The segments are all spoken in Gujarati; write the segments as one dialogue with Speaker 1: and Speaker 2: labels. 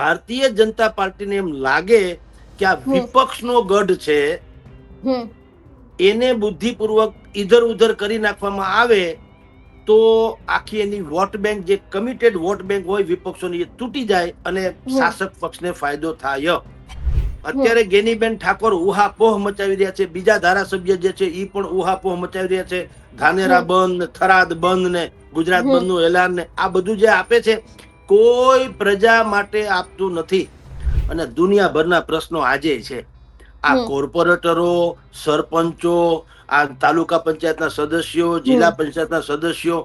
Speaker 1: ભારતીય જનતા પાર્ટીને એમ લાગે કે આ વિપક્ષનો ગઢ છે એને બુદ્ધિપૂર્વક ઇધર ઉધર કરી નાખવામાં આવે તો આખી એની વોટ બેંક, જે કમિટેડ વોટ બેંક હોય વિપક્ષોની, એ તૂટી જાય અને શાસક પક્ષને ફાયદો થાય. અત્યારે ગેનીબેન ઠાકોર ઉહાપોહ મચાવી રહ્યા છે, બીજા ધારાસભ્ય જે છે એ પણ ઉહાપોહ મચાવી રહ્યા છે. ધાનેરા બંધ, થરાદ બંધ ને ગુજરાત બંધ નું એલાન ને આ બધું જે આપે છે કોઈ પ્રજા માટે આપતું નથી. અને દુનિયાભરના પ્રશ્નો આજે છે. આ કોર્પોરેટરો, સરપંચો, આ તાલુકા પંચાયતના સદસ્યો, જિલ્લા પંચાયતના સદસ્યો,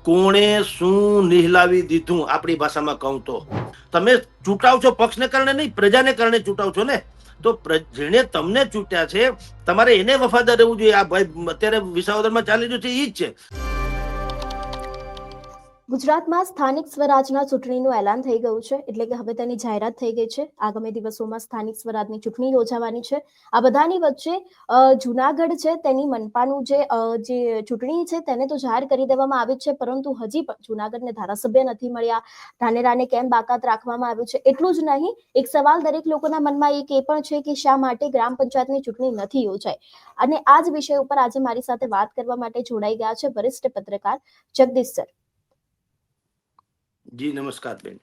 Speaker 1: કોણે શું નિહલાવી દીધું? આપણી ભાષામાં કહું તો તમે ચૂંટાવ છો પક્ષને કારણે નહીં, પ્રજાને કારણે ચૂંટાવ છો ને. તો જેને તમને ચૂંટ્યા છે તમારે એને વફાદાર રહેવું જોઈએ. આ ભાઈ અત્યારે વિસાવદરમાં ચાલી રહ્યું છે એ જ છે.
Speaker 2: ગુજરાતમાં સ્થાનિક સ્વરાજના ચૂંટણીનું એલાન થઈ ગયું છે, એટલે કે હવે તેની જાહેરાત થઈ ગઈ છે. આગામી દિવસોમાં સ્થાનિક સ્વરાજની ચૂંટણી યોજાવાની છે. આ બધાની વચ્ચે જુનાગઢ છે તેની મનપાનું જે ચૂંટણી છે તેને તો જાહેર કરી દેવામાં આવી છે, પરંતુ હજી પણ જુનાગઢને ધારાસભ્ય નથી મળ્યા. ધાનેરાને કેમ બાકાત રાખવામાં આવ્યું છે? એટલું જ નહીં, એક સવાલ દરેક લોકોના મનમાં એ પણ છે કે શા માટે ગ્રામ પંચાયતની ચૂંટણી નથી યોજાઈ? અને આ જ વિષય ઉપર આજે મારી સાથે વાત કરવા માટે જોડાઈ ગયા છે વરિષ્ઠ પત્રકાર જગદીશ સર.
Speaker 1: જી નમસ્કાર બેન.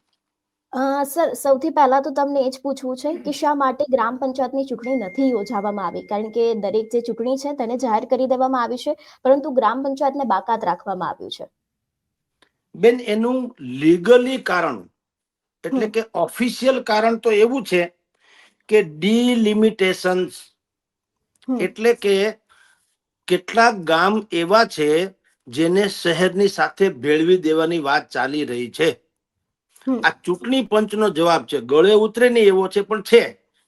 Speaker 2: સર, સૌથી પહેલા તો તમને એ જ પૂછવું છે કે શા માટે ગ્રામ પંચાયતની ચૂંટણી નથી યોજાવામાં આવી? કારણ કે દરેક જે ચૂંટણી છે તેને જાહેર કરી દેવામાં આવી છે, પરંતુ ગ્રામ પંચાયતને બાકાત રાખવામાં આવ્યું છે.
Speaker 1: બેન, એનું લીગલી કારણ એટલે કે ઓફિશિયલ કારણ તો એવું છે કે ડિલિમિટેશન, એટલે કે કેટલાક ગામ એવા છે જેને શહેરની સાથે ભેળવી દેવાની વાત ચાલી રહી છે. આ ચૂંટણી પંચનો જવાબ છે, ગળે ઉતરે નહીં એવો છે, પણ છે.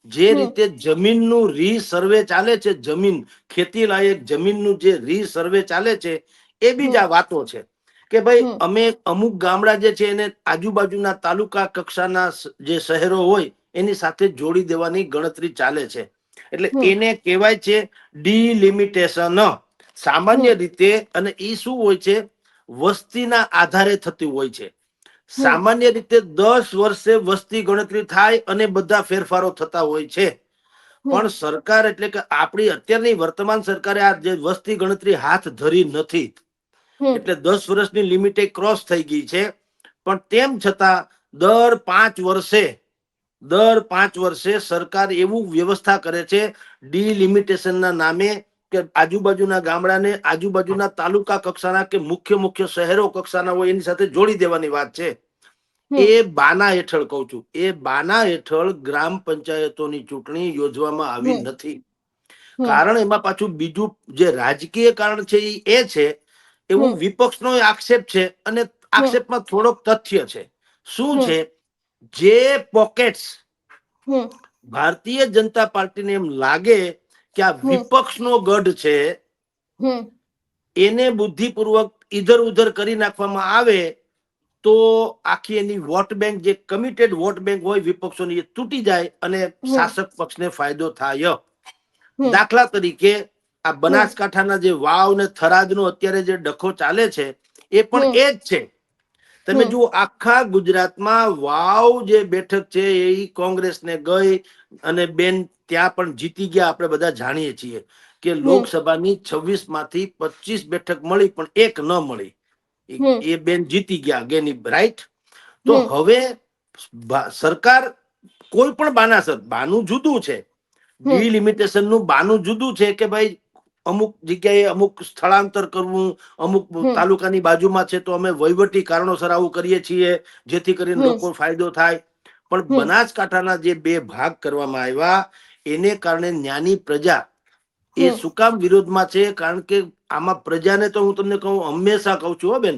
Speaker 1: જે રીતે જમીનનું રીસર્વે ચાલે છે, જમીન ખેતી લાયક જમીનનું જે રીસર્વે ચાલે છે, એ બીજા વાતો છે કે ભાઈ અમે અમુક ગામડા જે છે એને આજુબાજુના તાલુકા કક્ષાના જે શહેરો હોય એની સાથે જોડી દેવાની ગણતરી ચાલે છે. એટલે એને કહેવાય છે ડિલિમિટેશન સામાન્ય રીતે. અને એ શું હોય છે? વસ્તીના આધારે થતી હોય છે. સામાન્ય રીતે 10 વર્ષે વસ્તી ગણતરી થાય અને બધા ફેરફારો થતા હોય છે. પણ સરકાર એટલે કે આપણી અત્યારની વર્તમાન સરકારે આ જે વસ્તી ગણતરી હાથ ધરી નથી. એટલે 10 વર્ષની લિમિટે ક્રોસ થઈ ગઈ છે. પણ તેમ છતાં દર 5 વર્ષે સરકાર એવું વ્યવસ્થા કરે છે ડિલિમિટેશન ના નામે કે આજુબાજુના ગામડાને આજુબાજુના તાલુકા કક્ષાના કે મુખ્ય શહેરો કક્ષાના હોય એની સાથે જોડી દેવાની વાત છે. એ બાના હેઠળ કહું છું, એ બાના હેઠળ ગ્રામ પંચાયતોની ચૂંટણી યોજવામાં આવી નથી. કારણ એમાં પાછું બીજું જે રાજકીય કારણ છે એ છે, એવું વિપક્ષનો આક્ષેપ છે. અને આક્ષેપમાં થોડોક તથ્ય છે. શું છે? જે પોકેટ્સ ભારતીય જનતા પાર્ટીને એમ લાગે કે આ વિપક્ષનો ગઢ છે એને બુદ્ધિપૂર્વક ઇધર ઉધર કરી નાખવામાં આવે તો આખી એની વોટ બેંક, જે કમિટેડ વોટ બેંક હોય વિપક્ષોની, એ તૂટી જાય અને શાસક પક્ષને ફાયદો થાય. દાખલા તરીકે આ બનાસકાંઠાના જે વાવ ને થરાદનો અત્યારે જે ડખો ચાલે છે એ પણ એ જ છે. તમે જુઓ, આખા ગુજરાતમાં વાવ જે બેઠક છે એ કોંગ્રેસને ગઈ અને બેન ત્યાં પણ જીતી ગયા. આપણે બધા જાણીએ છીએ કે લોકસભાની 26 માંથી 25 બેઠક મળી પણ એક ન મળી. એ બેન જીતી ગયા, ગેની, રાઈટ? તો હવે સરકાર કોઈ પણ બાનું જુદું છે, ડિલિમિટેશન નું બાનું જુદું છે કે ભાઈ અમુક જગ્યાએ અમુક સ્થળાંતર કરવું, અમુક તાલુકાની બાજુમાં છે તો અમે વહીવટી કારણોસર આવું કરીએ છીએ જેથી કરીને લોકો ફાયદો થાય. પણ બનાસકાંઠાના જે 2 ભાગ કરવામાં આવ્યા એને કારણે જ્ઞાની પ્રજા એ શું કામ વિરોધમાં છે? કારણ કે આમાં પ્રજાને તો હું તમને કહું, હંમેશા કહું છું હો બેન,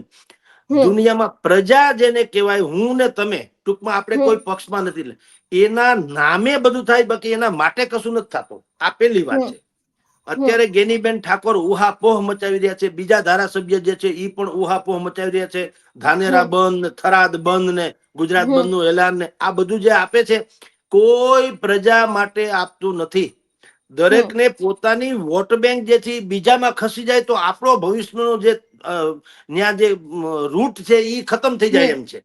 Speaker 1: દુનિયામાં પ્રજા જેને કહેવાય, હું ને તમે, ટૂંકમાં આપણે કોઈ પક્ષમાં નથી, એના નામે બધું થાય, બાકી એના માટે કશું નથી થતું. આ પેલી વાત છે. અત્યારે ગેનીબેન ઠાકોર ઉહાપોહ મચાવી રહ્યા છે, બીજા ધારાસભ્ય જે છે એ પણ ઉહાપોહ મચાવી રહ્યા છે. ધાનેરા બંધ, થરાદ બંધ ને ગુજરાત બંધ નું એલાન ને આ બધું જે આપે છે કોઈ પ્રજા માટે આપતું નથી. દરેકને પોતાની વોટ બેંક જે છે બીજામાં ખસી જાય તો આપણો ભવિષ્યનો જે ત્યાં જે રૂટ છે એ ખતમ થઈ જાય એમ છે.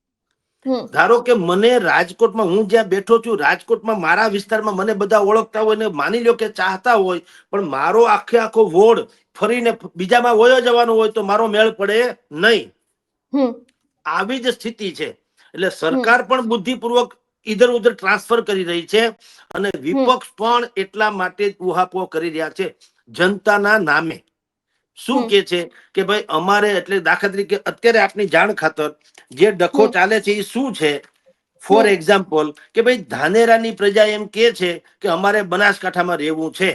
Speaker 2: હમ
Speaker 1: ધારો કે મને રાજકોટમાં, હું જ્યાં બેઠો છું રાજકોટમાં, મારા વિસ્તારમાં મને બધા ઓળખતા હોય ને માની લો કે ચાહતા હોય, પણ મારો આખો વોર્ડ ફરીને બીજામાં વયો જવાનો હોય તો મારો મેળ પડે નહીં.
Speaker 2: હમ
Speaker 1: આવી જ સ્થિતિ છે. એટલે
Speaker 2: હમ
Speaker 1: સરકાર પણ બુદ્ધિપૂર્વક ઇધર ઉધર ટ્રાન્સફર કરી રહી છે અને
Speaker 2: હમ
Speaker 1: વિપક્ષ પણ એટલા માટે જ ઉહાપોહ કરી રહ્યા છે જનતાના નામે. શું
Speaker 2: હમ
Speaker 1: કે છે કે ભાઈ અમારે, એટલે દાખલા તરીકે અત્યારે આપની જાણ ખાતર જે ડખો
Speaker 2: હમ
Speaker 1: ચાલે છે એ શું છે? ફોર
Speaker 2: હમ
Speaker 1: એક્ઝામ્પલ કે ભાઈ ધાનેરાની પ્રજા એમ કે છે કે અમારે બનાસકાંઠામાં રહેવું છે.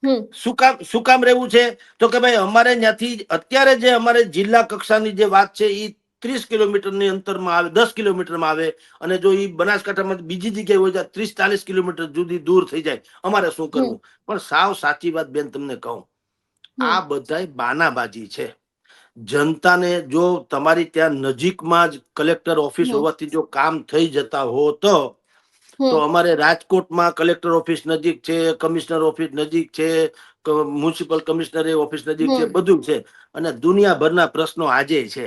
Speaker 2: હમ
Speaker 1: શું કામ રહેવું છે? તો કે ભાઈ અમારે ત્યાંથી અત્યારે જે અમારે જિલ્લા કક્ષાની જે વાત છે એ 30 કિલોમીટરની અંતરમાં આવે, 10 કિલોમીટરમાં આવે, અને જો એ બનાસકાંઠામાં બીજી જગ્યાએ હોય તો 30-40 કિલોમીટર સુધી દૂર થઈ જાય. અમારે શું
Speaker 2: હમ
Speaker 1: કરવું? પણ સાવ સાચી વાત બેન તમને કહું,
Speaker 2: હમ
Speaker 1: આ બધાય બાનાબાજી છે. જનતાને જો તમારી ત્યાં નજીકમાં જ કલેક્ટર ઓફિસ
Speaker 2: હમ
Speaker 1: હોવાથી જો કામ થઈ જતા હો તો
Speaker 2: હમ
Speaker 1: અમારે રાજકોટમાં કલેક્ટર ઓફિસ નજીક છે, કમિશનર ઓફિસ નજીક છે, મ્યુનિસિપલ કમિશનર ઓફિસ નજીક છે,
Speaker 2: હમ
Speaker 1: બધું છે. અને દુનિયાભરના પ્રશ્નો આજે છે.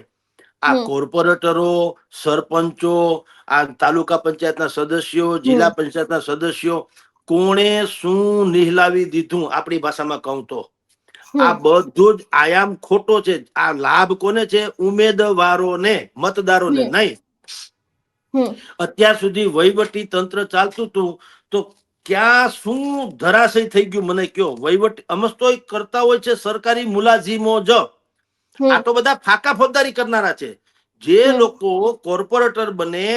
Speaker 1: આ
Speaker 2: હમ
Speaker 1: કોર્પોરેટરો, સરપંચો, આ તાલુકા પંચાયતના સદસ્યો,
Speaker 2: હમ
Speaker 1: જિલ્લા પંચાયતના સદસ્યો, કોણે શું નિહલાવી દીધું આપણી ભાષામાં કહું તો? આ
Speaker 2: હમ
Speaker 1: બધું જ આયામ ખોટો છે. આ લાભ કોને છે? ઉમેદવારોને, મતદારોને
Speaker 2: હમ
Speaker 1: નહીં.
Speaker 2: હમ
Speaker 1: અત્યાર સુધી વહીવટી તંત્ર ચાલતું હતું તો ક્યાં શું ધરાશય થઈ ગયું મને કયો? વહીવટી અમસ્તોય કરતા હોય છે સરકારી મુલાઝીમો જ. આ
Speaker 2: હમ
Speaker 1: તો બધા ફાકા ફોજદારી કરનારા છે. જે
Speaker 2: હમ
Speaker 1: લોકો કોર્પોરેટર બને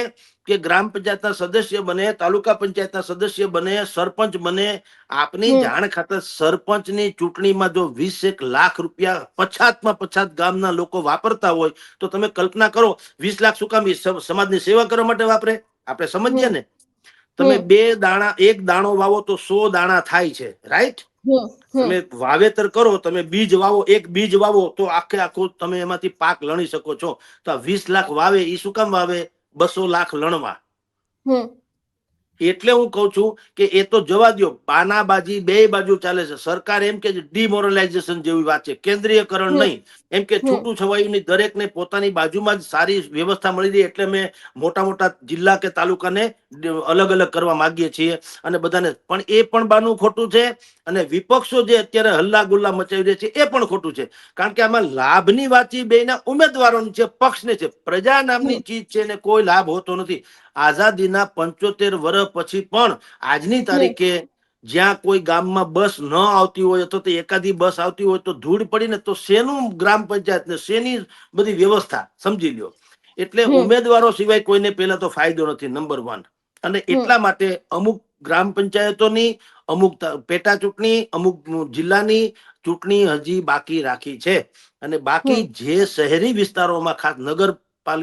Speaker 1: કે ગ્રામ પંચાયતના સદસ્ય બને, તાલુકા પંચાયતના સદસ્ય બને, સરપંચ બને, આપની
Speaker 2: હમ
Speaker 1: જાણ ખાતર સરપંચની ચૂંટણીમાં જો 20 લાખ રૂપિયા પછાતમાં પછાત ગામના લોકો વાપરતા હોય તો તમે કલ્પના કરો 20 લાખ શું કામ? સમાજની સેવા કરવા માટે વાપરે. આપણે સમજીએ
Speaker 2: હમ
Speaker 1: ને. તમે
Speaker 2: હમ
Speaker 1: એક દાણો વાવો તો 100 દાણા થાય છે, રાઈટ?
Speaker 2: હમ હમ
Speaker 1: તમે વાવેતર કરો, તમે બીજ વાવો, એક બીજ વાવો તો આખું તમે એમાંથી પાક લણી શકો છો. તો આ 20 લાખ વાવે એ શું કામ વાવે? 200 લાખ લણવા.
Speaker 2: હમ
Speaker 1: એટલે હું કઉ છું કે એ તો જવા દો, બાનાબાજી બે બાજુ ચાલે છે. સરકાર એમ કે ડિમોરલાઇઝેશન જેવી વાત છે, કેન્દ્રીયકરણ
Speaker 2: હમ
Speaker 1: નહીં. એમ કે
Speaker 2: હમ
Speaker 1: છૂટું છવાયું દરેકને પોતાની બાજુમાં જ સારી વ્યવસ્થા મળી રહી એટલે મેં મોટા મોટા જિલ્લા કે તાલુકાને અલગ અલગ કરવા માંગીએ છીએ અને બધાને. પણ એ પણ બાનું ખોટું છે અને વિપક્ષો જે અત્યારે હલ્લા ગુલ્લા મચાવી રહ્યા છે એ પણ ખોટું છે. કારણ કે આમાં લાભની વાત બેના ઉમેદવારોની છે, પક્ષને છે. પ્રજા નામની
Speaker 2: હમ
Speaker 1: ચીજ છે ને કોઈ લાભ હોતો નથી. આઝાદીના 75 વર્ષ પછી પણ આજની
Speaker 2: હમ
Speaker 1: તારીખે જ્યાં કોઈ ગામમાં બસ ન આવતી હોય અથવા તો એકાદી બસ આવતી હોય તો ધૂળ પડીને તો શેનું ગ્રામ પંચાયત ને શેની બધી વ્યવસ્થા સમજી લ્યો. એટલે
Speaker 2: હમ
Speaker 1: ઉમેદવારો સિવાય કોઈને પેલા તો ફાયદો નથી, નંબર 1. અને
Speaker 2: હમ
Speaker 1: એટલા માટે અમુક ગ્રામ પંચાયતોની, અમુક પેટા ચૂંટણી, અમુક જિલ્લાની ચૂંટણી હજી બાકી રાખી છે. અને બાકી
Speaker 2: હમ
Speaker 1: જે શહેરી વિસ્તારોમાં, ખાસ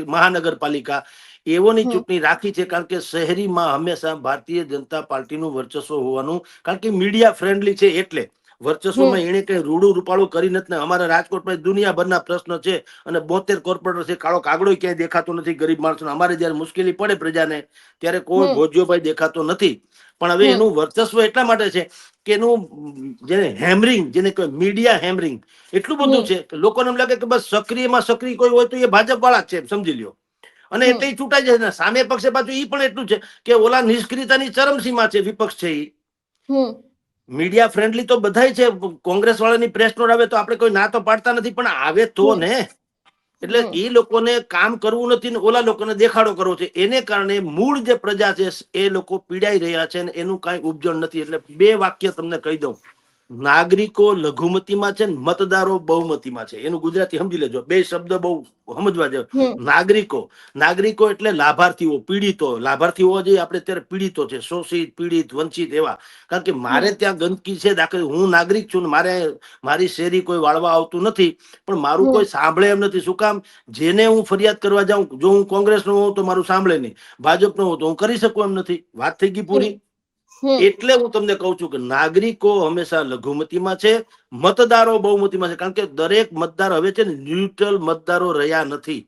Speaker 1: મહાનગરપાલિકા એવોની
Speaker 2: હમ
Speaker 1: ચૂંટણી રાખી છે. કારણ કે શહેરીમાં હંમેશા ભારતીય જનતા પાર્ટીનું વર્ચસ્વ હોવાનું, કારણ કે મીડિયા ફ્રેન્ડલી છે. એટલે વર્ચસ્વમાં
Speaker 2: હમ
Speaker 1: એને કઈ રૂડું રૂપાળું કરી નથી ને. અમારા રાજકોટમાં દુનિયાભરના પ્રશ્નો છે અને 72 કોર્પોરેટર છે. કાળો કાગડો ક્યાંય દેખાતો નથી ગરીબ માણસોને. અમારે જયારે મુશ્કેલી પડે પ્રજાને ત્યારે કોઈ
Speaker 2: હમ
Speaker 1: ભોજ્યોભાઈ દેખાતો નથી. પણ હવે
Speaker 2: હમ
Speaker 1: એનું વર્ચસ્વ એટલા માટે છે કે એનું જેને હેમરિંગ, જેને કહેવાય મીડિયા હેમરિંગ, એટલું બધું
Speaker 2: હમ
Speaker 1: છે કે લોકોને એમ લાગે કે બસ સક્રિયમાં સક્રિય કોઈ હોય તો એ ભાજપ વાળા જ છે, સમજી લ્યો. અને
Speaker 2: હમ
Speaker 1: એટલે ચૂંટાઈ જાય ને. સામે પક્ષે પાછું એ પણ એટલું છે કે ઓલા નિષ્ક્રિયતાની ચરમસીમા છે, વિપક્ષ છે.
Speaker 2: હમ
Speaker 1: મીડિયા ફ્રેન્ડલી તો બધાય છે. કોંગ્રેસ વાળાની પ્રેસ નોટ આવે તો આપણે કોઈ ના તો પાડતા નથી, પણ આવે તો
Speaker 2: હમ
Speaker 1: ને. એટલે
Speaker 2: હમ
Speaker 1: એ લોકોને કામ કરવું નથી ને ઓલા લોકોને દેખાડો કરવો છે. એને કારણે મૂળ જે પ્રજા છે એ લોકો પીડાઈ રહ્યા છે અને એનું કઈ ઉપજણ નથી. એટલે 2 વાક્ય તમને કહી દઉં. નાગરિકો લઘુમતીમાં છે ને મતદારો બહુમતીમાં છે. એનું ગુજરાતી સમજી લેજો. 2 શબ્દ બહુ સમજવા જેવા.
Speaker 2: હમ
Speaker 1: નાગરિકો એટલે લાભાર્થીઓ, પીડિતો. લાભાર્થી હોવા જોઈએ આપણે, અત્યારે પીડિતો છે, શોષિત, પીડિત, વંચિત એવા. કારણ કે મારે
Speaker 2: હમ
Speaker 1: ત્યાં ગંદકી છે. દાખલ હું નાગરિક છું ને મારી શેરી કોઈ વાળવા આવતું નથી, પણ મારું કોઈ
Speaker 2: હમ
Speaker 1: સાંભળે એમ નથી. શું કામ? જેને હું ફરિયાદ કરવા જાઉં, જો હું કોંગ્રેસ નો હોઉં તો મારું સાંભળે નહીં, ભાજપ નો હોઉં તો હું કરી શકું એમ નથી. વાત થઈ ગઈ પૂરી.
Speaker 2: હમ હમ
Speaker 1: એટલે હું તમને કહું છું કે નાગરિકો હંમેશા લઘુમતીમાં છે, મતદારો બહુમતીમાં છે. કારણ કે દરેક મતદાર હવે છે ને ન્યુટ્રલ મતદારો રહ્યા નથી.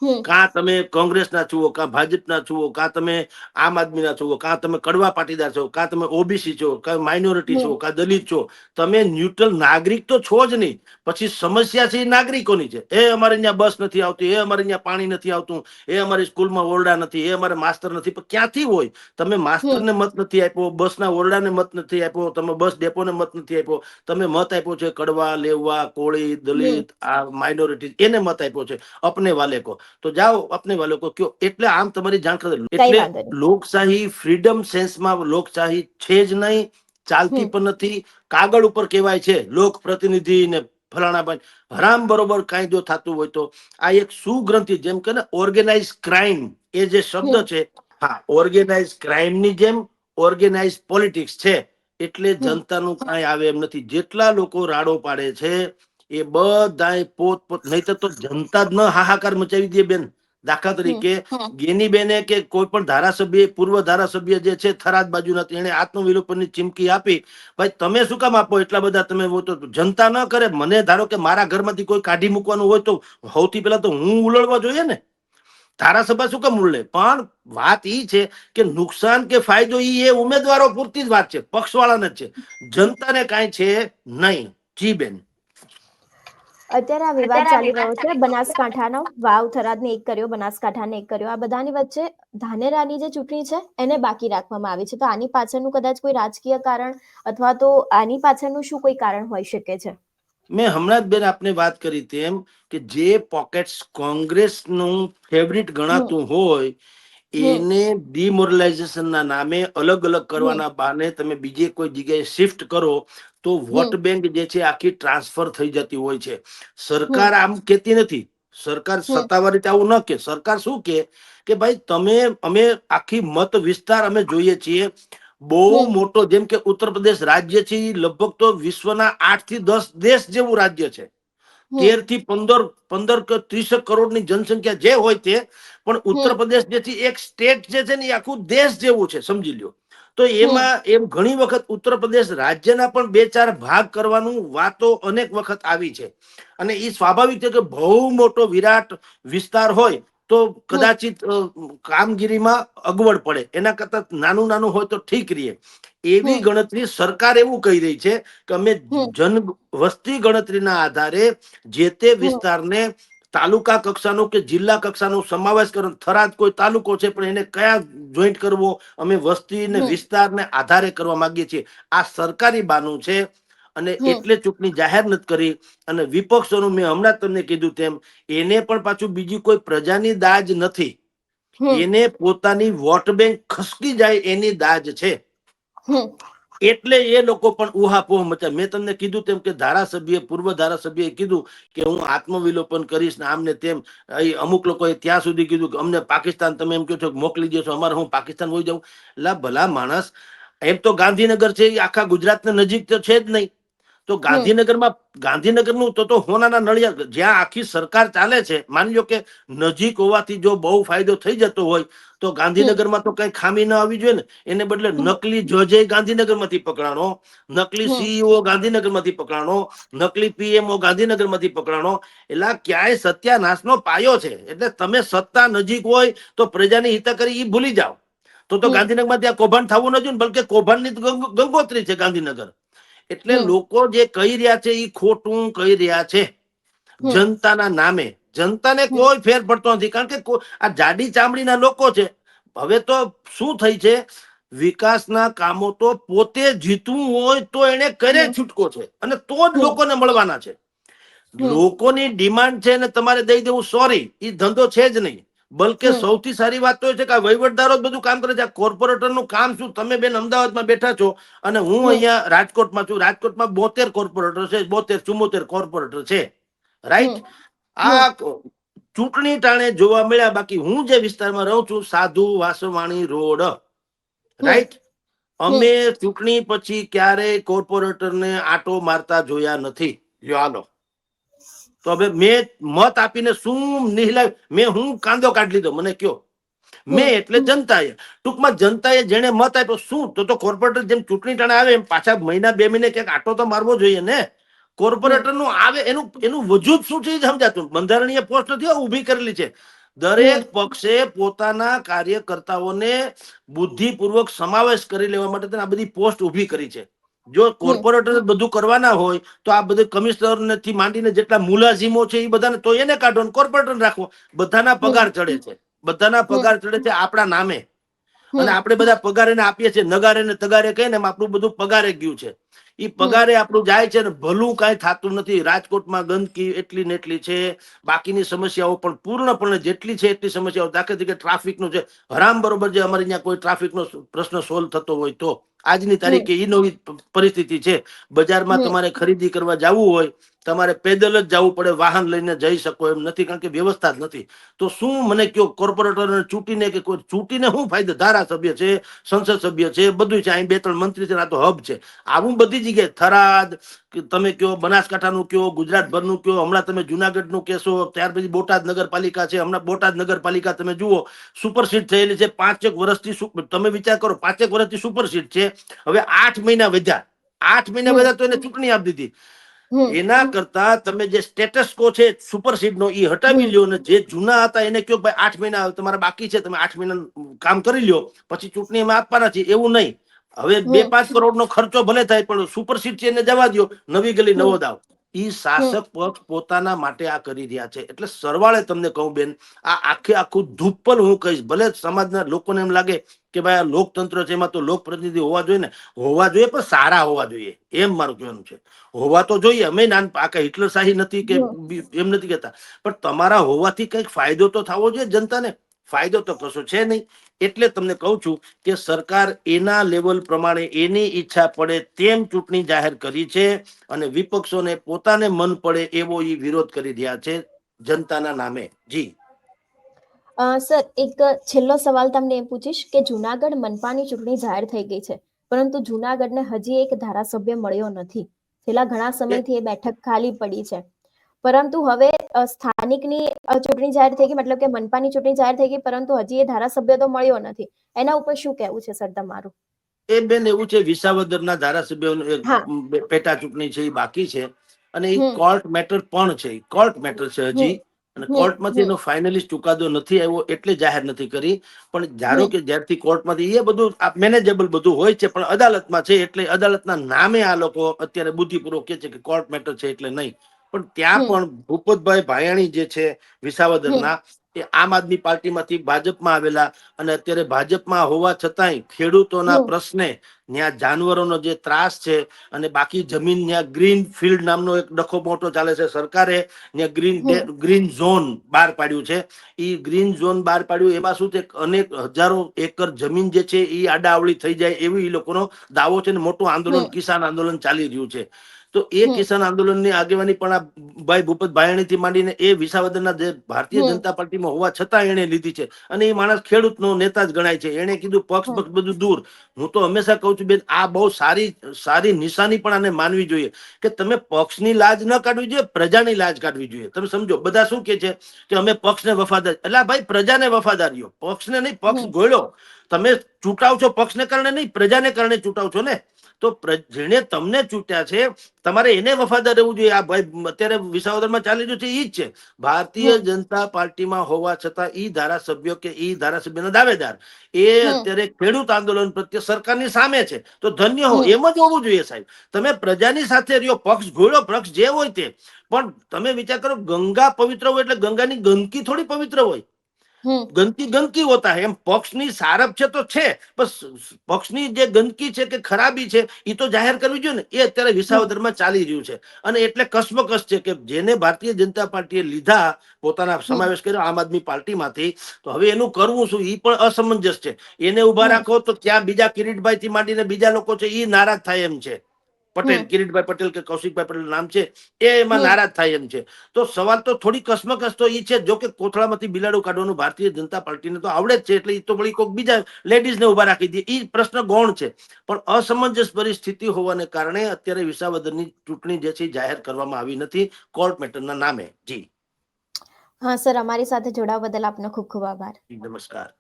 Speaker 2: હમ
Speaker 1: કાં તમે કોંગ્રેસના છો, કાં ભાજપના છો, કાં તમે આમ આદમીના છો, કાં તમે કડવા પાટીદાર છો, કાં તમે ઓબીસી છો, કાં માઇનોરિટી છો,
Speaker 2: હમ
Speaker 1: કાં દલિત છો, તમે ન્યુટ્રલ નાગરિક તો છો જ નહીં. પછી સમસ્યા છે એ નાગરિકોની છે. એ અમારે અહીંયા બસ નથી આવતી, એ અમારે અહીંયા પાણી નથી આવતું, એ અમારી સ્કૂલમાં ઓરડા નથી, એ અમારે માસ્તર નથી. પણ ક્યાંથી હોય? તમે માસ્તરને મત નથી આપ્યો, બસના ઓરડાને મત નથી આપ્યો, તમે બસ ડેપોને મત નથી આપ્યો, તમે મત આપ્યો છે કડવા, લેવા, કોળી,
Speaker 2: હમ
Speaker 1: દલિત, આ માઇનોરિટી, એને મત આપ્યો છે. અપને વાલે કો તો જાઓ, અપને વાલે કો કયો. એટલે આમ તમારી જાણકારી,
Speaker 2: કઈ
Speaker 1: એટલે
Speaker 2: વાંધો નહીં.
Speaker 1: લોકશાહી ફ્રીડમ સેન્સમાં લોકશાહી છે જ નહીં, ચાલતી
Speaker 2: હમ
Speaker 1: પણ નથી. કાગળ ઉપર કહેવાય છે લોક પ્રતિનિધિ ને ફલાણા ભાઈ, હરામ બરોબર કાયદો થતું હોય તો આ એક સુગ્રંથિ, જેમ કે ને ઓર્ગેનાઇઝ ક્રાઇમ, એ જે શબ્દ
Speaker 2: હમ
Speaker 1: છે, હા, ઓર્ગેનાઇઝ ક્રાઇમ ની જેમ ઓર્ગેનાઇઝ પોલિટિક્સ છે. એટલે
Speaker 2: હમ
Speaker 1: જનતાનું કાંઈ આવે એમ નથી. જેટલા લોકો રાડો પાડે છે એ બધાય પોત પોત, નહીતર તો જનતા જ ન હાહાકાર મચાવી દે બેન. દાખલા
Speaker 2: હમ
Speaker 1: તરીકે ગેની બેને કે કોઈ પણ ધારાસભ્ય, પૂર્વ ધારાસભ્ય જે છે થરાદ બાજુના, એને આત્મવિલોપનની ચીમકી આપી. ભાઈ તમે શું કામ આપો એટલા બધા? તમે તો જનતા ન કરે. મને ધારો કે મારા ઘરમાંથી કોઈ કાઢી મૂકવાનું હોય તો સૌથી પહેલા તો હું ઉલળવા જોઈએ ને. ધારાસભા શું કામ ઉલળે? પણ વાત ઈ છે કે નુકસાન કે ફાયદો ઈ એ ઉમેદવારો પૂરતી જ વાત છે, પક્ષવાળાને જ છે, જનતાને કાંઈ છે નહીં. જી બેન.
Speaker 2: અત્યારે આ વિવાદ ચાલી રહ્યો છે બનાસકાંઠાનો, વાવ થરાદને એક કર્યો, બનાસકાંઠાને એક કર્યો. આ બધાની વચ્ચે ધાનેરાની જે ચૂંટણી છે એને બાકી રાખવામાં આવી છે. તો આની પાછળનું કદાચ કોઈ રાજકીય કારણ અથવા તો આની પાછળનું શું કોઈ કારણ હોઈ શકે છે?
Speaker 1: મેં હમણાં જ બેન આપને વાત કરી તેમ કે જે પોકેટ્સ કોંગ્રેસનું ફેવરિટ
Speaker 2: હમ
Speaker 1: ગણાતું હોય
Speaker 2: હમ
Speaker 1: એને ડિમોરલાઇઝેશનના નામે અલગ અલગ
Speaker 2: હમ
Speaker 1: કરવાના બહાને તમે બીજે કોઈ જગ્યાએ શિફ્ટ કરો તો વોટ
Speaker 2: હમ
Speaker 1: બેંક જે છે આખી ટ્રાન્સફર થઈ જતી હોય છે.
Speaker 2: હમ
Speaker 1: સરકાર આમ કેતી નથી. સરકાર
Speaker 2: હમ
Speaker 1: સત્તાવાર રીતે આવું ન કે. સરકાર શું કે ભાઈ તમે, અમે આખી મત વિસ્તાર અમે જોઈએ છીએ. બહુ
Speaker 2: હમ
Speaker 1: મોટો, જેમ કે ઉત્તર પ્રદેશ રાજ્ય છે, ઈ લગભગ તો વિશ્વના 8 થી 10 દેશ જેવું રાજ્ય છે.
Speaker 2: હમ
Speaker 1: 13 થી 15 કે 30 કરોડની જનસંખ્યા જે હોય તે, પણ ઉત્તર
Speaker 2: હમ
Speaker 1: પ્રદેશ જે એક સ્ટેટ જે છે ને એ આખું દેશ જેવું છે, સમજી લ્યો. તો
Speaker 2: હમ
Speaker 1: એમાં એમ ઘણી વખત ઉત્તર પ્રદેશ રાજ્યના પણ 2-4 ભાગ કરવાનું વાતો અનેક વખત આવી છે. અને એ સ્વાભાવિક છે કે બહુ મોટો વિરાટ વિસ્તાર હોય તો
Speaker 2: હમ
Speaker 1: કદાચિત કામગીરીમાં અગવડ પડે. એના કરતા નાનું નાનું હોય તો ઠીક રહીએ. એવી
Speaker 2: હમ
Speaker 1: ગણતરી સરકાર એવું કહી રહી છે કે અમે
Speaker 2: હમ
Speaker 1: જન વસ્તી ગણતરીના આધારે જે તે
Speaker 2: હમ
Speaker 1: વિસ્તારને તાલુકા કક્ષાનો કે જિલ્લા કક્ષાનો સમાવેશ કરો. થરાદ કોઈ તાલુકો છે પણ એને કયા જોઈન્ટ કરવો, અમે વસ્તી ને
Speaker 2: હમ
Speaker 1: વિસ્તારને આધારે કરવા માંગીએ છીએ. આ સરકારી બાનું છે અને
Speaker 2: હમ
Speaker 1: એટલે ચૂંટણી જાહેર નથી કરી. અને વિપક્ષોનું મેં હમણાં તમને કીધું તેમ એને પણ પાછું બીજી કોઈ પ્રજાની દાજ નથી.
Speaker 2: હમ
Speaker 1: એને પોતાની વોટ બેંક ખસકી જાય એની દાજ છે.
Speaker 2: હમ
Speaker 1: એટલે એ લોકો પણ ઉહાપોહ મચાવે. મેં તમને કીધું તેમ કે ધારાસભ્ય, પૂર્વ ધારાસભ્યએ કીધું કે હું આત્મવિલોપન કરીશ ને આમ ને તેમ. અમુક લોકોએ ત્યાં સુધી કીધું કે અમને પાકિસ્તાન તમે એમ કહો છો કે મોકલી દેશો, અમારે હું પાકિસ્તાન હોઈ જાઉં. એટલે ભલા માણસ, એમ તો ગાંધીનગર છે એ આખા ગુજરાતના નજીક તો છે જ નહીં. તો
Speaker 2: હમ
Speaker 1: ગાંધીનગરનું તો હોનાના નળિયા, જ્યાં આખી સરકાર ચાલે છે, માની લો કે નજીક હોવાથી જો બહુ ફાયદો થઈ જતો હોય તો
Speaker 2: હમ
Speaker 1: ગાંધીનગરમાં તો કઈ ખામી ના આવી જોઈએ ને. એને બદલે
Speaker 2: હમ
Speaker 1: નકલી જજે ગાંધીનગરમાંથી પકડાણો, નકલી
Speaker 2: હમ
Speaker 1: સીઈઓ ગાંધીનગરમાંથી પકડાણો, નકલી પીએમઓ ગાંધીનગરમાંથી પકડાણો. એટલે ક્યાંય સત્યાનાશનો પાયો છે. એટલે તમે સત્તા નજીક હોય તો પ્રજાની હિતકરી એ ભૂલી જાઓ. તો
Speaker 2: હમ
Speaker 1: ગાંધીનગરમાં ત્યાં કૌભાંડ થવું ન જોઈએ ને, બલકે કૌભાંડની ગંગોત્રી છે ગાંધીનગર. એટલે
Speaker 2: હમ
Speaker 1: લોકો જે કહી રહ્યા છે એ ખોટું કહી રહ્યા છે.
Speaker 2: હમ
Speaker 1: જનતાના નામે જનતાને
Speaker 2: હમ
Speaker 1: કોઈ ફેર પડતો નથી. કારણ કે આ જાડી ચામડીના લોકો છે. હવે તો શું થઈ છે, વિકાસના કામો તો પોતે જીતવું હોય તો એને કરે
Speaker 2: હમ
Speaker 1: છૂટકો છે. અને તો જ
Speaker 2: હમ
Speaker 1: લોકોને મળવાના છે.
Speaker 2: હમ
Speaker 1: લોકોની ડિમાન્ડ છે ને તમારે દઈ દેવું, સોરી, એ ધંધો છે જ નહીં. બલકે
Speaker 2: હમ
Speaker 1: સૌથી સારી વાત તો એ છે કે આ વહીવટદારો જ બધું કામ કરે છે. આ કોર્પોરેટરનું કામ શું? તમે બેન અમદાવાદમાં બેઠા છો અને હું
Speaker 2: હમ
Speaker 1: અહીંયા રાજકોટમાં છું. રાજકોટમાં 72 કોર્પોરેટર છે, 72-74 કોર્પોરેટર છે. રાઈટ?
Speaker 2: હમ હમ
Speaker 1: આ ચૂંટણી ટાણે જોવા મળ્યા. બાકી હું જે વિસ્તારમાં રહું છું, સાધુ વાસવાણી રોડ,
Speaker 2: હમ
Speaker 1: રાઈટ,
Speaker 2: હમ
Speaker 1: અમે ચૂંટણી પછી ક્યારેય કોર્પોરેટરને આટો મારતા જોયા નથી. લ્યો હાલો. તો હવે મેં મત આપીને શું નિહલાવ, મેં હું કાંદો કાઢી લીધો મને કયો? મેં
Speaker 2: હમ
Speaker 1: એટલે જનતાએ. ટૂંકમાં જનતાએ જેને મત આપ્યો, શું તો કોર્પોરેટર જેમ ચૂંટણી ટાણે આવે એમ પાછા મહિના 2 મહિને ક્યાંક આટો તો મારવો જોઈએ ને.
Speaker 2: હમ
Speaker 1: કોર્પોરેટર નું આવે એનું એનું વજૂદ શું છે એ સમજાતું. બંધારણીય પોસ્ટ નથી ઊભી કરેલી છે. દરેક પક્ષે પોતાના કાર્યકર્તાઓને બુદ્ધિપૂર્વક સમાવેશ કરી લેવા માટે આ બધી પોસ્ટ ઊભી કરી છે. જો કોર્પોરેટર બધું કરવાના હોય તો આ બધે કમિશનર થી માંડીને જેટલા મુલાઝીમો છે એ બધાને તો એને કાઢો, કોર્પોરેટર રાખવો. બધાના પગાર ચડે છે, બધાના પગાર ચડે છે આપણા નામે, અને આપણે બધા પગાર એને આપીએ છીએ. નગારે ને તગારે કહીને આપણું બધું પગારે ગયું છે. એ પગારે આપણું જાય છે ને ભલું કાંઈ થતું નથી. રાજકોટમાં ગંદકી એટલી ને એટલી છે, બાકીની સમસ્યાઓ પણ પૂર્ણપણે જેટલી છે એટલી સમસ્યાઓ. દાખલા તરીકે ટ્રાફિકનું છે, હરામ બરોબર જે અમારે અહીંયા કોઈ ટ્રાફિકનો પ્રશ્ન સોલ્વ થતો હોય તો આજની તારીખે એ નવી પરિસ્થિતિ છે. બજારમાં તમારે ખરીદી કરવા જવું હોય, તમારે પેદલ જ જવું પડે, વાહન લઈને જઈ શકો એમ નથી, કારણ કે વ્યવસ્થા જ નથી. તો શું મને કયો, કોર્પોરેટરને ચૂંટીને કે કોઈ ચૂંટીને શું ફાયદો? ધારાસભ્ય છે, સંસદ સભ્ય છે, બધું છે, અહીં 2-3 મંત્રી છે, આ તો હબ છે. આવું બધી જગ્યાએ થરાદ તમે કયો, બનાસકાંઠાનું કયો, ગુજરાતભરનું કયો, હમણાં તમે જુનાગઢનું કહેશો, ત્યાર પછી બોટાદ નગરપાલિકા છે. હમણાં બોટાદ નગરપાલિકા તમે જુઓ સુપરસીડ થયેલી છે. 5 વર્ષથી તમે વિચાર કરો, 5 વર્ષથી સુપરસીડ છે. હવે 8 મહિના વધ્યા, 8 મહિના વધ્યા તો એને ચૂંટણી આપી દીધી. એના કરતા તમે જે સ્ટેટસ કો છે સુપરસીડ નો એ હટાવી લ્યો, ને જે જૂના હતા એને કયો ભાઈ 8 મહિના તમારા બાકી છે, તમે 8 મહિના કામ કરી લ્યો, પછી ચૂંટણી અમે આપવાના છીએ. એવું નહીં. હવે 2-5 કરોડ નો ખર્ચો ભલે થાય, પણ સુપરસીડ છે એને જવા દો, નવી ગલી નવો દાવ. ઈ શાસક પક્ષ પોતાના માટે આ કરી રહ્યા છે. એટલે સરવાળે તમને કહું બેન, આ આખું ધુપ્પલ હું કહીશ. ભલે સમાજના લોકોને એમ લાગે કે ભાઈ આ લોકતંત્ર છે, એમાં તો લોકપ્રતિનિધિ હોવા જોઈએ ને, હોવા જોઈએ, પણ સારા હોવા જોઈએ, એમ મારું કહેવાનું છે. હોવા તો જોઈએ. અમે હિટલર શાહી નથી કે એમ નથી કહેતા, પણ તમારા હોવાથી કંઈક ફાયદો તો થવો જોઈએ જનતાને. ફાયદો તો કશો છે નહીં. એટલે તમને કહું છું કે સરકાર એના લેવલ પ્રમાણે એની ઈચ્છા પડે તેમ ચૂંટણી જાહેર કરી છે, અને વિપક્ષોને પોતાને મન પડે એવો ઈ વિરોધ કરી રહ્યા છે જનતાના નામે. જી
Speaker 2: સર, એક છેલ્લો સવાલ તમને એ પૂછીશ કે જુનાગઢ મનપાની ચૂંટણી જાહેર થઈ ગઈ છે, પરંતુ જુનાગઢને હજી એક ધારાસભ્ય મળ્યો નથી. છેલ્લા ઘણા સમયથી એ બેઠક ખાલી પડી છે, પરંતુ હવે સ્થાનિકની ચૂંટણી જાહેર થઈ ગઈ, મતલબ કે મનપાની ચૂંટણી જાહેર થઈ ગઈ, પરંતુ હજી એ ધારાસભ્ય તો મળ્યો નથી. એના ઉપર શું કહેવું છે સર તમારું?
Speaker 1: એ બેન એવું છે, વિસાવદરના ધારાસભ્યોનું
Speaker 2: હા.
Speaker 1: પેટા ચૂંટણી છે એ બાકી છે, અને એ કોર્ટ મેટર પણ છે. કોર્ટ મેટર છે હજી, અને કોર્ટમાંથી એનો ફાઇનલિસ્ટ ચુકાદો નથી આવ્યો એટલે જાહેર નથી કરી. પણ ધારો કે જ્યારથી કોર્ટમાંથી એ બધું મેનેજેબલ બધું હોય છે, પણ અદાલતમાં છે એટલે અદાલતના નામે આ લોકો અત્યારે બુદ્ધિપૂર્વક કે છે કે કોર્ટ મેટર છે એટલે નહીં. પણ ત્યાં પણ ભૂપતભાઈ ભાયાણી જે છે વિસાવદરના, એ આમ આદમી પાર્ટીમાંથી ભાજપમાં આવેલા, અને અત્યારે ભાજપમાં હોવા છતાંય ખેડૂતોના પ્રશ્ને, ત્યાં જાનવરોનો જે ત્રાસ છે, અને બાકી જમીન ત્યાં ગ્રીન ફિલ્ડ નામનો એક ડખો મોટો ચાલે છે. સરકારે ત્યાં ગ્રીન ઝોન બહાર પાડ્યું છે. એ ગ્રીન ઝોન બહાર પાડ્યું એમાં શું છે, અનેક હજારો એકર જમીન જે છે એ આડાવળી થઈ જાય એવી એ લોકોનો દાવો છે, ને મોટું આંદોલન, કિસાન આંદોલન ચાલી રહ્યું છે. તો એ કિસાન આંદોલનની આગેવાની પણ આ ભાઈ ભૂપત ભાયાણી થી માંડીને એ વિસાવદરના જે ભારતીય જનતા પાર્ટીમાં હોવા છતાં એને લીધી છે, અને એ માણસ ખેડૂતનો નેતા જ ગણાય છે. એને કીધું પક્ષ બધું દૂર. હું તો હંમેશા કહું છું બેન, આ બહુ સારી નિશાની પણ આને માનવી જોઈએ કે તમે પક્ષની લાજ ન કાઢવી જોઈએ, પ્રજાની લાજ કાઢવી જોઈએ. તમે સમજો, બધા શું કે છે કે અમે પક્ષને વફાદાર, એટલે ભાઈ પ્રજાને વફાદારીઓ, પક્ષને નહીં. પક્ષ ગોળ્યો, તમે ચૂંટાવ છો પક્ષને કારણે નહીં, પ્રજાને કારણે ચૂંટાવ છો ને. તો જેને તમને ચૂંટ્યા છે તમારે એને વફાદાર રહેવું જોઈએ. આ ભાઈ અત્યારે વિસાવદરમાં ચાલી રહ્યું છે એ જ છે. ભારતીય જનતા પાર્ટીમાં હોવા છતાં ઈ ધારાસભ્ય કે ઈ ધારાસભ્યના દાવેદાર એ અત્યારે ખેડૂત આંદોલન પ્રત્યે સરકારની સામે છે. તો ધન્ય હો, એમ જ હોવું જોઈએ સાહેબ. તમે પ્રજાની સાથે રહ્યો, પક્ષ ઘોડો, પક્ષ જે હોય તે, પણ તમે વિચાર કરો, ગંગા પવિત્ર હોય એટલે ગંગાની ગંદકી થોડી પવિત્ર હોય. ગંદકી ગંદકી હોતા હે. એમ પક્ષની સારપ છે તો છે, બસ પક્ષની જે ગંદકી છે કે ખરાબી છે એ તો જાહેર કરવી જોઈએ ને. એ અત્યારે વિસાવદરમાં ચાલી રહ્યું છે, અને એટલે કસમકસ છે કે જેને ભારતીય જનતા પાર્ટીએ લીધા, પોતાના સમાવેશ કર્યો આમ આદમી પાર્ટીમાંથી, તો હવે એનું કરવું શું એ પણ અસમંજસ છે. એને ઉભા રાખો તો ત્યાં બીજા કિરીટભાઈ થી માંડીને બીજા લોકો છે એ નારાજ થાય એમ છે. પટેલ, કિરીટભાઈ પટેલ કે કૌશિકભાઈ પટેલ નામ છે, એ એમાં નારાજ થાય એમ છે. તો સવાલ તો થોડી કસમકસ તો એ છે. જો કે કોથળામાંથી બિલાડું કાઢવાનું ભારતીય જનતા પાર્ટીને તો આવડે જ છે, એટલે એ તો વળી કોઈક બીજા લેડીઝને ઉભા રાખી દે, એ પ્રશ્ન ગૌણ છે. પણ અસમંજસ પરિસ્થિતિ હોવાને કારણે અત્યારે વિસાવદરની ચૂંટણી જે છે જાહેર કરવામાં આવી નથી, કોર્ટ મેટરના નામે. જી
Speaker 2: હા સર, અમારી સાથે જોડાવા બદલ આપનો ખૂબ ખૂબ આભાર.
Speaker 1: નમસ્કાર.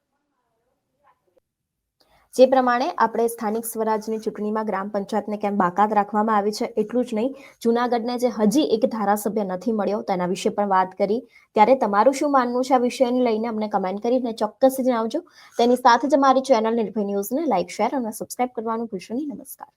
Speaker 2: જે પ્રમાણે આપણે સ્થાનિક સ્વરાજની ચૂંટણીમાં ગ્રામ પંચાયતને કેમ બાકાત રાખવામાં આવી છે, એટલું જ નહીં, જૂનાગઢને જે હજી એક ધારાસભ્ય નથી મળ્યો તેના વિશે પણ વાત કરી. ત્યારે તમારું શું માનવું છે આ વિષયને લઈને અમને કમેન્ટ કરીને ચોક્કસ જણાવજો. તેની સાથે જ અમારી ચેનલ નિર્ભય ન્યૂઝને લાઇક, શેર અને સબસ્ક્રાઇબ કરવાનું ભૂલશો નહીં. નમસ્કાર.